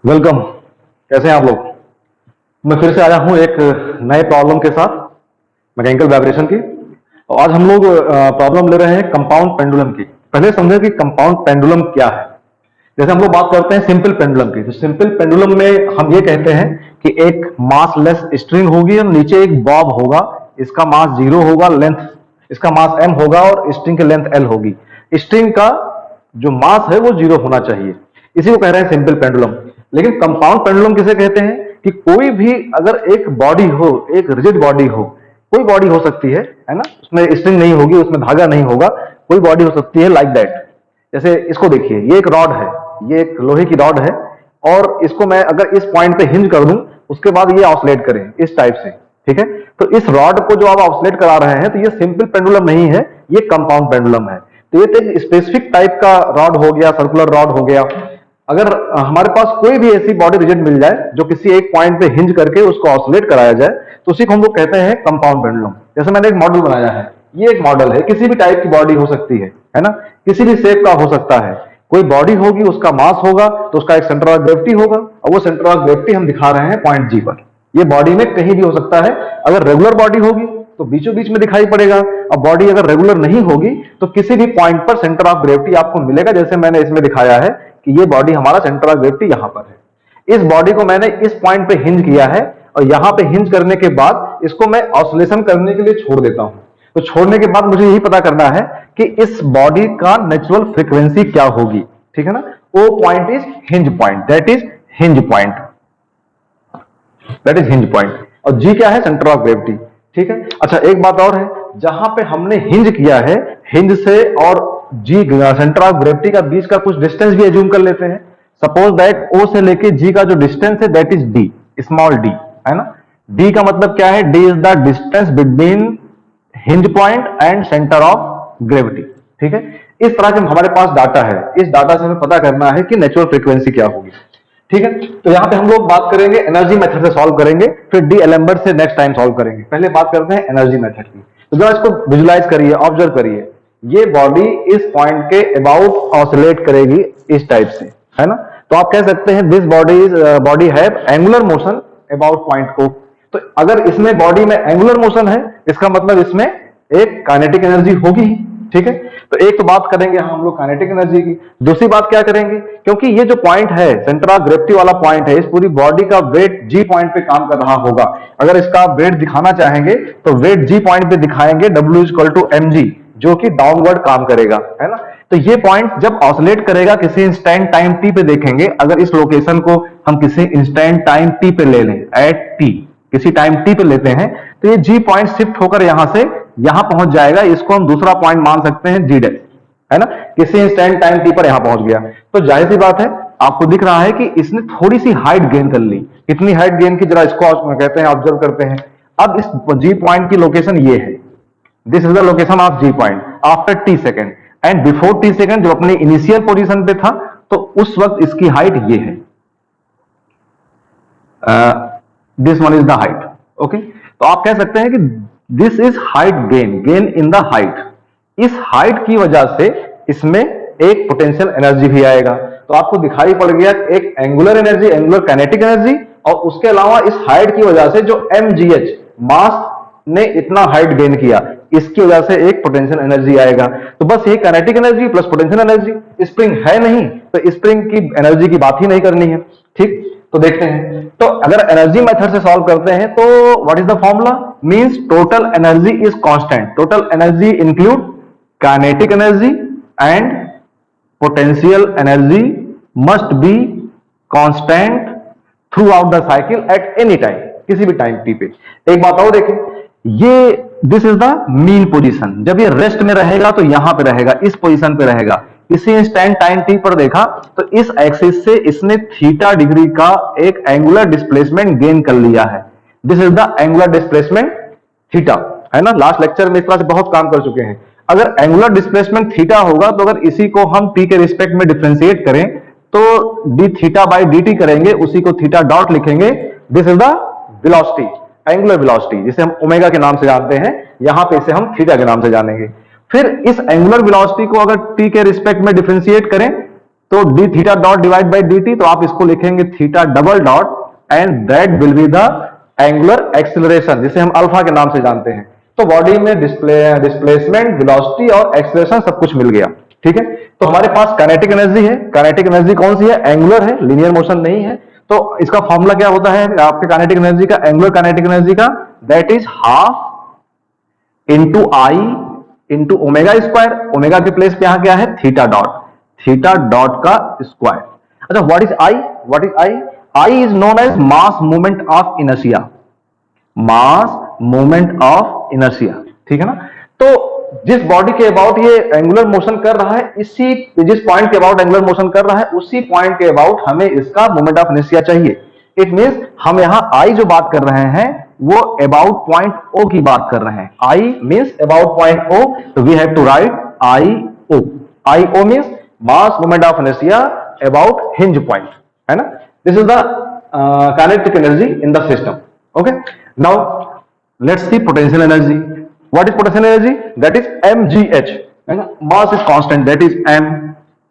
Welcome. कैसे हैं आप लोग? मैं फिर से आया हूं एक नए प्रॉब्लम के साथ, मैकेनिकल वाइब्रेशन की। तो आज हम लोग प्रॉब्लम ले रहे हैं कंपाउंड पेंडुलम की। पहले समझे कि कंपाउंड पेंडुलम क्या है। जैसे हम लोग बात करते हैं सिंपल पेंडुलम की, तो सिंपल पेंडुलम में हम ये कहते हैं कि एक मासलेस स्ट्रिंग होगी और नीचे एक बॉब होगा। इसका मास 0 होगा, लेंथ इसका मास m होगा और स्ट्रिंग की लेंथ l होगी। स्ट्रिंग का जो मास है वो 0 होना चाहिए। इसी को कह रहे हैं सिंपल पेंडुलम। लेकिन कंपाउंड पेंडुलम किसे कहते हैं कि कोई भी अगर एक बॉडी हो, एक रिजिड बॉडी हो, कोई बॉडी हो सकती है ना, उसमें स्ट्रिंग नहीं होगी, उसमें धागा नहीं होगा, कोई बॉडी हो सकती है लाइक दैट। जैसे इसको देखिए, ये एक रॉड है, ये एक लोहे की रॉड है और इसको मैं अगर इस पॉइंट पे हिंज कर दूं, उसके बाद ये ऑसिलेट करे इस टाइप से, ठीक है। तो इस रॉड को जो आप ऑसिलेट करा रहे हैं, तो ये सिंपल पेंडुलम नहीं है, ये कंपाउंड पेंडुलम है। तो ये तो एक स्पेसिफिक टाइप का रॉड हो गया, सर्कुलर रॉड हो गया। अगर हमारे पास कोई भी ऐसी बॉडी रिजिड मिल जाए जो किसी एक पॉइंट पे हिंज करके उसको ऑसिलेट कराया जाए, तो उसी को हम लोग कहते हैं कंपाउंड पेंडुलम। जैसे मैंने एक मॉडल बनाया है, ये एक मॉडल है, किसी भी टाइप की बॉडी हो सकती है ना, किसी भी शेप का हो सकता है। कोई बॉडी होगी, उसका मास होगा, तो उसका एक सेंटर ऑफ ग्रेविटी होगा और वो सेंटर ऑफ ग्रेविटी हम दिखा रहे हैं पॉइंट जी पर। ये बॉडी में कहीं भी हो सकता है। अगर रेगुलर बॉडी होगी तो बीचों बीच में दिखाई पड़ेगा, और बॉडी अगर रेगुलर नहीं होगी तो किसी भी पॉइंट पर सेंटर ऑफ ग्रेविटी आपको मिलेगा। जैसे मैंने इसमें दिखाया है कि ये बॉडी हमारा सेंटर ऑफ ग्रेविटी यहां पर है। इस बॉडी को मैंने इस पॉइंट पे हिंज किया है और यहां पे हिंज करने के बाद इसको मैं ऑसिलेशन करने के लिए छोड़ देता हूं। तो छोड़ने के बाद मुझे यही पता करना है कि इस बॉडी का नेचुरल फ्रीक्वेंसी क्या होगी, ठीक है ना। O point is hinge point, that is hinge point, that is hinge point. और जी क्या है? सेंटर ऑफ ग्रेविटी, ठीक है। अच्छा, एक बात और है, जहां पे हमने हिंज किया है, हिंज से और जी सेंटर ऑफ ग्रेविटी का बीच का कुछ डिस्टेंस भी एज्यूम कर लेते हैं। सपोज दैट ओ से लेके जी का जो डिस्टेंस है that is D, small D, है ना। डी का मतलब क्या है? D is the distance between hinge point and centre of gravity, ठीक है। इस तरह से हमारे पास डाटा है, इस डाटा से हमें पता करना है कि नेचुरल फ्रीक्वेंसी क्या होगी, ठीक है। तो यहां पे हम लोग बात करेंगे एनर्जी मेथड से सॉल्व करेंगे, फिर डी एलेम्बर्ट से नेक्स्ट टाइम सॉल्व करेंगे। पहले बात करते हैं एनर्जी मेथड की। तो जरा इसको विजुलाइज करिए, ऑब्जर्व करिए। ये बॉडी इस पॉइंट के अबाउट ऑसिलेट करेगी इस टाइप से, है ना। तो आप कह सकते हैं this body have angular motion about point को। तो अगर इसमें बॉडी में एंगुलर मोशन है, इसका मतलब इसमें एक काइनेटिक एनर्जी होगी, ठीक है। तो एक तो बात करेंगे हम लोग काइनेटिक एनर्जी की। दूसरी बात क्या करेंगे, क्योंकि ये जो पॉइंट है, सेंटर ऑफ ग्रेविटी वाला पॉइंट है, इस पूरी बॉडी का वेट जी पॉइंट पे काम कर रहा होगा। अगर इसका वेट दिखाना चाहेंगे तो वेट जी पॉइंट पे दिखाएंगे, W = mg, जो कि डाउनवर्ड काम करेगा, है ना। तो ये पॉइंट जब ऑसिलेट करेगा किसी इंस्टेंट टाइम t पे, देखेंगे अगर इस लोकेशन को हम किसी इंस्टेंट टाइम t पे ले लें, एट t, किसी टाइम t पे लेते हैं, तो ये जी पॉइंट शिफ्ट होकर यहां से यहां पहुंच जाएगा। इसको हम दूसरा पॉइंट मान सकते हैं जी डैश, है ना। किसी इंस्टेंट टाइम t पर यहां पहुंच गया। तो जाहिर सी बात है, आपको दिख रहा है कि इसने थोड़ी सी हाइट गेन कर ली। कितनी हाइट गेन की, जरा इसको कहते हैं, ऑब्जर्व करते हैं। अब इस जी पॉइंट की लोकेशन ये है, this is the location of G point after T second, and before T second जब अपने इनिशियल पोजीशन पे था, तो उस वक्त इसकी हाइट ये है, this one is the height, okay. तो आप कह सकते हैं कि this is height gain, gain in the height. इस हाइट की वजह से इसमें एक पोटेंशियल एनर्जी भी आएगा। तो आपको दिखाई पड़ गया एक angular energy, angular kinetic energy, और उसके अलावा इस हाइट की वजह से जो mgh मास ने इतना हाइट गेन किया, इसकी वजह से एक पोटेंशियल एनर्जी आएगा। तो बस ये kinetic energy plus potential energy. Spring है नहीं, तो स्प्रिंग की एनर्जी की बात ही नहीं करनी है, ठीक। तो देखते हैं, तो अगर एनर्जी मेथड से सॉल्व करते हैं तो what is the formula? Means total energy is constant. Total energy include kinetic energy and potential energy must be constant through out the cycle at any time, किसी भी टाइम t पे। एक बात और देखें, ये this is the mean position. जब ये रेस्ट में रहेगा तो यहां पे रहेगा, इस पोजीशन पे रहेगा। इसी इंस्टेंट टाइम t पर देखा तो इस एक्सिस से इसने थीटा डिग्री का एक एंगुलर डिस्प्लेसमेंट गेन कर लिया है। This is the angular displacement theta, है ना। लास्ट लेक्चर में इस तरह से बहुत काम कर चुके हैं। अगर एंगुलर डिस्प्लेसमेंट थीटा होगा, तो अगर इसी को हम t के रिस्पेक्ट में डिफरेंशिएट करें तो d थीटा बाई dt करेंगे, उसी को थीटा डॉट लिखेंगे। This is the velocity, angular velocity, जिसे हम ओमेगा के नाम से जानते हैं, यहां पे इसे हम थीटा के नाम से जानेंगे। फिर इस एंगुलर वेलोसिटी को अगर t के रिस्पेक्ट में डिफरेंशिएट करें तो D theta dot divide by D T, तो आप इसको लिखेंगे theta double dot and that will be the angular acceleration, जिसे हम अल्फा के नाम से जानते हैं। तो बॉडी में डिस्प्लेसमेंट, वेलोसिटी और एक्सीलरेशन सब कुछ मिल गया। ठीक है, तो हमारे पास काइनेटिक एनर्जी है। काइनेटिक एनर्जी कौन सी है? एंगुलर है, लीनियर मोशन नहीं है। तो इसका फॉर्मूला क्या होता है आपके काइनेटिक एनर्जी का, एंगुलर काइनेटिक एनर्जी का? That is half into I into omega square. Omega के प्लेस पे यहां क्या है? थीटा डॉट, थीटा डॉट का स्क्वायर। अच्छा, what is I? What is I? I is known as mass movement of inertia, mass movement of inertia. ठीक है ना? तो जिस बॉडी के अबाउट ये एंगुलर मोशन कर रहा है, इसी जिस पॉइंट के अबाउट एंगुलर मोशन कर रहा है, उसी पॉइंट के अबाउट हमें इसका मोमेंट ऑफ इनर्शिया चाहिए। इट मींस हम यहां आई जो बात कर रहे हैं वो अबाउट पॉइंट ओ की बात कर रहे हैं। I means about point O, तो we have to write I O. I O means mass moment of inertia about hinge point, है ना? This is the kinetic energy in the system. Okay, now let's see potential energy. What is potential energy? That is mgh, है ना? Mass is constant, that is m,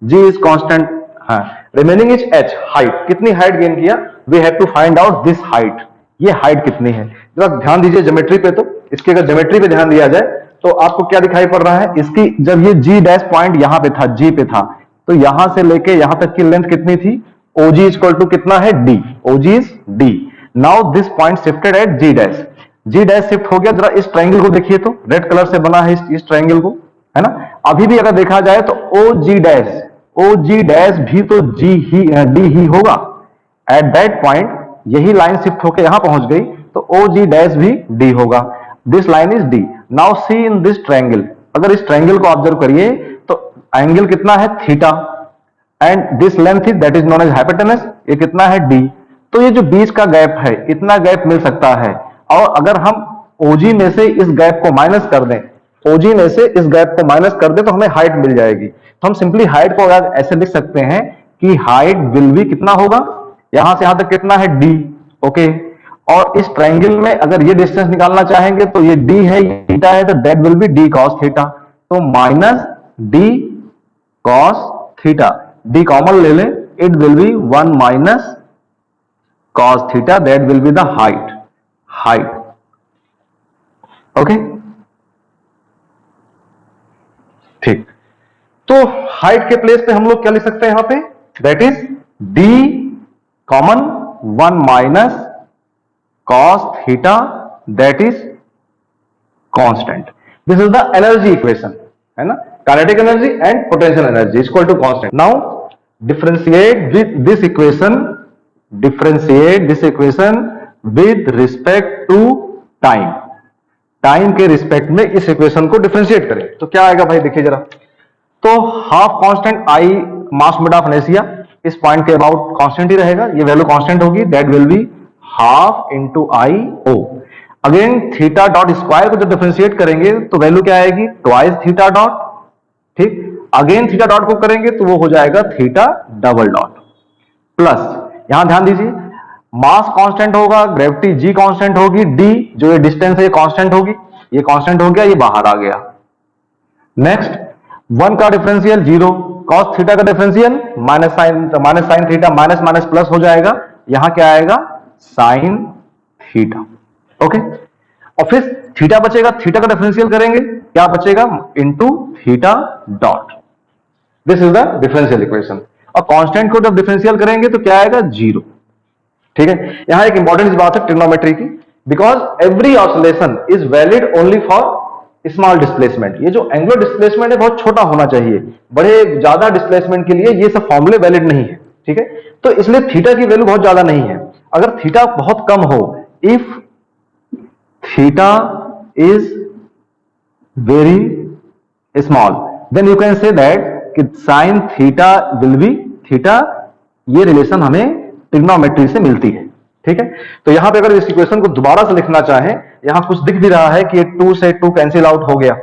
g is constant, हाँ, remaining is h, height। कितनी height gain किया? We have to find out this height। ये height कितनी है? जरा ध्यान दीजिए ज्योमेट्री पे। तो इसके अगर ज्योमेट्री पे ध्यान दिया जाए तो आपको क्या दिखाई पड़ रहा है? इसकी जब ये g डैश पॉइंट यहां पे था, g पे था, तो यहां से लेके यहां तक की लेंथ कितनी थी? OG इक्वल टू कितना है? d। OG is d। Now this point shifted at g dash, G dash shift हो गया। जरा इस ट्रायंगल को देखिए, तो रेड कलर से बना है इस ट्रायंगल को, है ना? अभी भी अगर देखा जाए तो ओ जी डैश भी तो जी ही डी ही होगा। एट दैट पॉइंट यही लाइन शिफ्ट होकर यहां पहुंच गई, तो ओ जी डैश भी डी होगा। This line is D. Now see in this triangle, अगर इस ट्रायंगल को ऑब्जर्व करिए तो एंगल कितना है? Theta, and this length is that is known as hypotenuse. ये कितना है? डी। तो ये जो बीच का गैप है, इतना गैप मिल सकता है। और अगर हम OG में से इस गैप को माइनस कर दें, OG में से इस गैप को माइनस कर दें, तो हमें हाइट मिल जाएगी। तो हम सिंपली हाइट को ऐसे लिख सकते हैं कि हाइट विल बी कितना होगा? यहां से यहां तक कितना है? D। ओके, और इस ट्रायंगल में अगर ये डिस्टेंस निकालना चाहेंगे तो ये D है, ये थीटा है, तो that will be D cos theta. तो minus D cos theta, D common ले लें, it will be 1 minus cos theta, that will be the height. Okay, ठीक। तो हाइट के प्लेस पे हम लोग क्या लिख सकते हैं यहां पे? That is d common 1 minus cos theta, that is constant. This is the energy equation, है ना? Kinetic energy and potential energy equal to constant. Now differentiate this equation with respect to time. Time के respect में इस equation को differentiate करें तो क्या आएगा भाई? देखिए जरा। तो half constant I mass moment of inertia, इस पॉइंट के अबाउट कांस्टेंट ही रहेगा, ये वैल्यू कांस्टेंट होगी, that will be half into I O. Again theta dot square को जब डिफरेंशिएट करेंगे तो वैल्यू क्या आएगी? Twice theta dot. ठीक, अगेन थीटा डॉट को करेंगे तो वो हो जाएगा थीटा डबल डॉट। प्लस यहां ध्यान दीजिए, मास कांस्टेंट होगा, ग्रेविटी जी कांस्टेंट होगी, डी जो ये डिस्टेंस है ये कांस्टेंट होगी, ये कांस्टेंट हो गया, ये बाहर आ गया। नेक्स्ट 1 का डिफरेंशियल 0, cos थीटा का differential minus sine theta, minus minus plus हो जाएगा, यहां क्या आएगा? Sine theta. ओके, और फिर थीटा बचेगा, थीटा का डिफरेंशियल करेंगे, क्या बचेगा? Into theta dot. This is the differential equation. और कांस्टेंट को जब डिफरेंशियल करेंगे तो क्या आएगा? 0। ठीक है, यहां एक इंपॉर्टेंट बात है ट्रिग्नोमेट्री की, because every oscillation is valid only for small displacement. ये जो एंगुलर डिस्प्लेसमेंट है बहुत छोटा होना चाहिए, बड़े ज्यादा डिस्प्लेसमेंट के लिए ये सब फॉर्मूले वैलिड नहीं है। ठीक है, तो इसलिए थीटा की वैल्यू बहुत ज्यादा नहीं है। अगर थीटा बहुत कम हो, if theta is very small, then you can say that कि sine theta will be theta. ये रिलेशन हमें ट्रिग्नोमेट्री से मिलती है। ठीक है, तो यहां पे अगर इस इक्वेशन को दोबारा से लिखना चाहें, यहां कुछ दिख भी रहा है कि 2 से 2 कैंसिल आउट हो गया।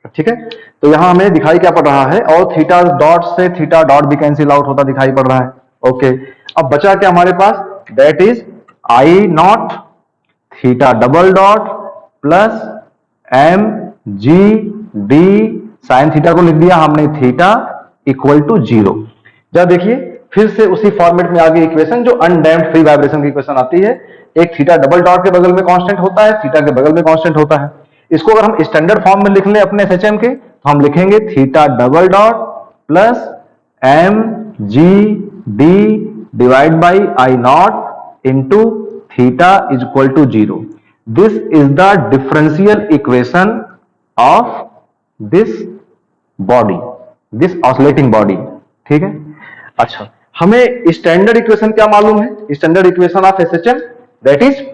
ठीक है, तो यहां हमें दिखाई क्या पड़ रहा है? और थीटा डॉट से थीटा डॉट भी कैंसिल आउट होता दिखाई पड़ रहा है। ओके, अब बचा क्या हमारे पास? That is I naught theta double dot plus M G D sine theta को लिख दिया हमने थीटा इक्वल टू 0। जरा देखिए फिर से उसी फॉर्मेट में आगे इक्वेशन जो अनडैम्प्ड फ्री वाइब्रेशन की इक्वेशन आती है, एक थीटा डबल डॉट के बगल में कांस्टेंट होता है, थीटा के बगल में कांस्टेंट होता है। इसको अगर हम स्टैंडर्ड फॉर्म में लिख लें अपने एसएचएम के, तो हम लिखेंगे theta double dot plus M G D divide by I naught into theta is equal to 0। This is the differential equation of this body, this oscillating body. ठीक है, अच्छा हमें स्टैंडर्ड इक्वेशन क्या मालूम है? Standard equation of SHM that is,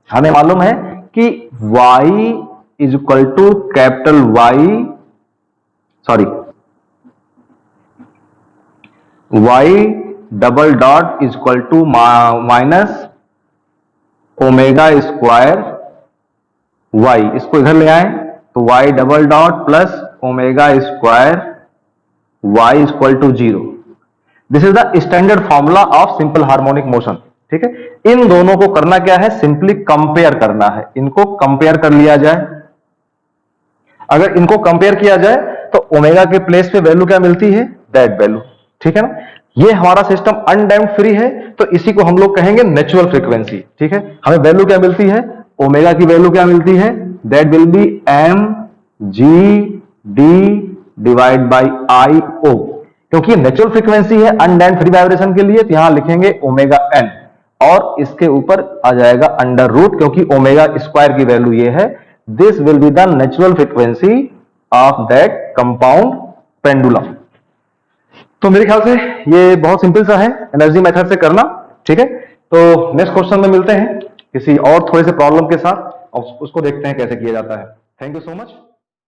हमें मालूम है कि y is equal to capital Y, sorry y double dot is equal to minus omega square y, इसको इधर ले आए तो y double dot plus omega square y is equal to 0। This is the standard formula of simple harmonic motion. ठीक है, इन दोनों को करना क्या है? सिंपली कंपेयर करना है। इनको कंपेयर कर लिया जाए, अगर इनको कंपेयर किया जाए तो ओमेगा के प्लेस पे वैल्यू क्या मिलती है? That value. ठीक है ना, ये हमारा सिस्टम अनडैम्प्ड फ्री है तो इसी को हम लोग कहेंगे नेचुरल फ्रीक्वेंसी। ठीक है, हमें वैल्यू क्या मिलती है? ओमेगा की वैल्यू क्या मिलती है? That will be M G D divide by I O. क्योंकि ये नेचुरल फ्रीक्वेंसी है अनडैम्प्ड फ्री वाइब्रेशन के लिए, तो यहां लिखेंगे ओमेगा एन और इसके ऊपर आ जाएगा अंडर रूट, क्योंकि ओमेगा स्क्वायर की वैल्यू ये है। This will be the natural frequency of that compound pendulum. तो मेरे ख्याल से ये बहुत सिंपल सा है एनर्जी मेथड से करना। ठीक है, तो नेक्स्ट क्वेश्चन में मिलते हैं किसी और थोड़े से प्रॉब्लम के साथ और उसको देखते हैं कैसे किया जाता है। Thank you so much.